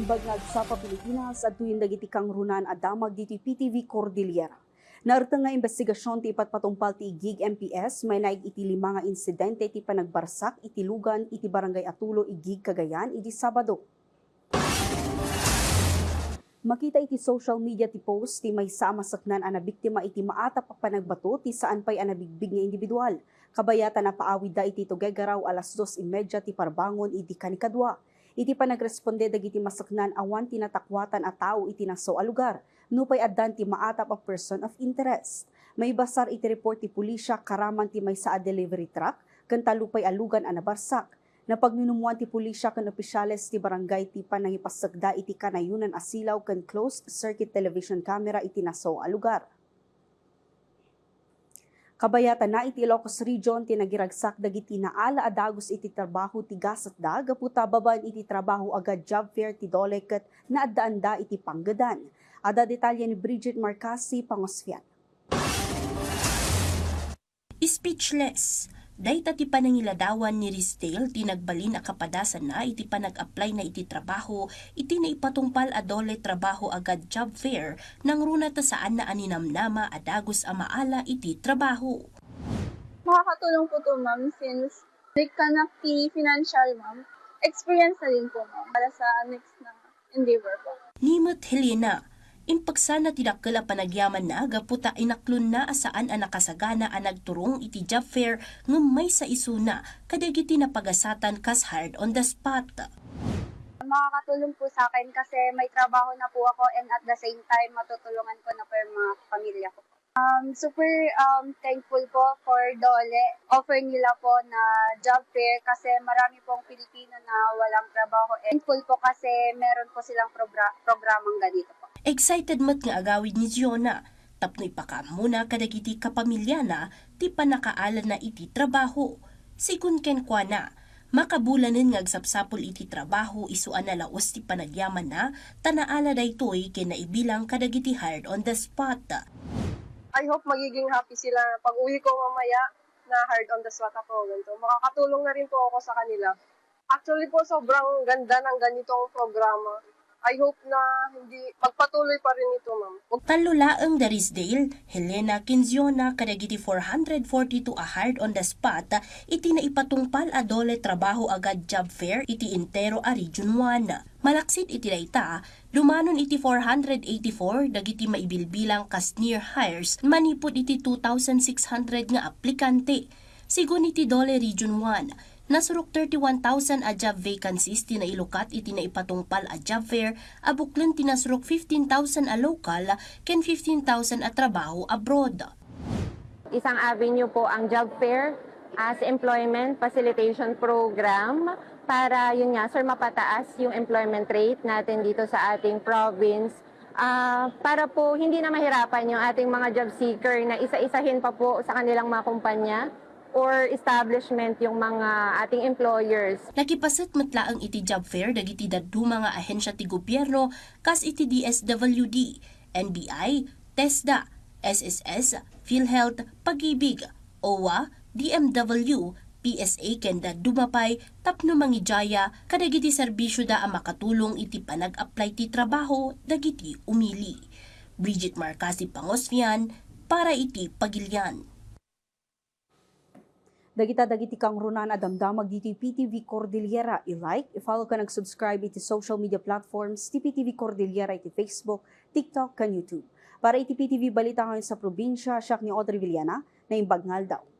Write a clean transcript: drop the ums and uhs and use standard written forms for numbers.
imbag sa Pilipinas at tuyong dagiti kang runan adamag diti PTV Cordillera. Naartang nga investigasyon ti ipatpatumpal ti Igig MPS may naig iti 5 nga insidente ti panagbarsak iti lugan iti barangay Atulo Igig Cagayan iti Sabado. Makita iti social media ti post ti may samasaknan ana biktima iti maatap a panagbato ti saan pay anabigbig nga individual. Kabayatan na paawid da iti tugegaraw alas 2:30 ti parbangon iti kanikadwa. Iti panagresponde dagiti masaknan awan tinatakwatan a tao iti naso a lugar. Nupay addan ti maatap a person of interest. May basar iti report ti pulisya karaman ti may saa delivery truck ken talupay alugan a nabarsak. Napagnunumuan ti pulisya ken opisyales ti barangay ti panangipasagda iti kanayunan a silaw ken closed circuit television camera iti naso a lugar. Kabayatan na iti Ilocos Region ti nagiragsak dagiti naala adagos iti trabaho ti gasatda gaputa baban iti trabaho agad job fair ti dole ket naaddaanda iti panggadan. Ada detalye ni Bridget Marcasi, Pangosfian. Speechless. Dayta ti panangiladawan ni Risdale ti nagbalin a kapadasan na iti panag-apply na iti trabaho iti naipatungpal adole trabaho agad job fair nang runa ta saan na aninamnama adagos a maala iti trabaho. Makakatulong po to ma'am since nagkanak ti financial ma'am. Experience na din po ma'am para sa next na endeavor po. Nimot Helena, impagsana tidakkel a panagyaman na gaputa inaklon na asaan a nakasagana a nagturong iti job fair ngem may sa isuna kadagiti napagasatan kas hard on the spot. Makakatulong po sa akin kasi may trabaho na po ako and at the same time matutulungan ko na po yung mga pamilya ko. Super thankful po for Dole. Offer nila po na job fair kasi marami pong Pilipino na walang trabaho. Thankful po kasi meron po silang programang ganito po. Excited mat nga agawid ni Giona. Tapnoy pa ka muna kadagiti kapamilya na ti panakaalan na iti trabaho. Sigun ken kwa na, makabulanin nga agsapsapol iti trabaho isuan na laos ti panagyaman na tanaala daytoy ken naibilang kadagiti hired on the spot. I hope magiging happy sila pag uwi ko mamaya na hard on the spot ako. Ganito. Makakatulong na rin po ako sa kanila. Actually po, sobrang ganda ng ganitong programa. I hope na hindi magpatuloy pa rin ito, ma'am. Talulaang Darisdale, Helena Quinziona kadagiti 442 a hard on the spot iti naipatungpal adole trabaho agad job fair iti entero a Region 1. Malaksit iti dayta, dumanon iti 484 dagiti maibilbilang kas near hires manipod iti 2,600 nga aplikante. Sigun iti dole Region 1. Nasurok 31,000 a job vacancies ti nailukat iti naipatungpal a job fair, abuklen tinasurok 15,000 a local, ken 15,000 a trabaho abroad. Isang avenue po ang job fair as employment facilitation program para yun nga, sir, mapataas yung employment rate natin dito sa ating province. Para po hindi na mahirapan yung ating mga job seeker na isa-isahin pa po sa kanilang mga kumpanya or establishment yung mga ating employers. Nakipaset matlaang iti job fair dagiti daddu mga ahensya ti gobyerno kas iti DSWD, NBI, TESDA, SSS, PhilHealth, Pag-ibig, OWA, DMW, PSA ken daddu mapay tapno mangijaya kadagiti serbisyo da a makatulong iti panag-apply ti trabaho dagiti umili. Bridget Marcasi, Pangosfian, para iti Pagilian. Dagiti kang runan adamdamag diti PTV Cordillera. I-like, i-follow ka nag-subscribe iti social media platforms ti PTV Cordillera iti Facebook, TikTok, kan YouTube. Para iti PTV balita ngayon sa probinsya, siya ni Audrey Villana na imbag ngal daw.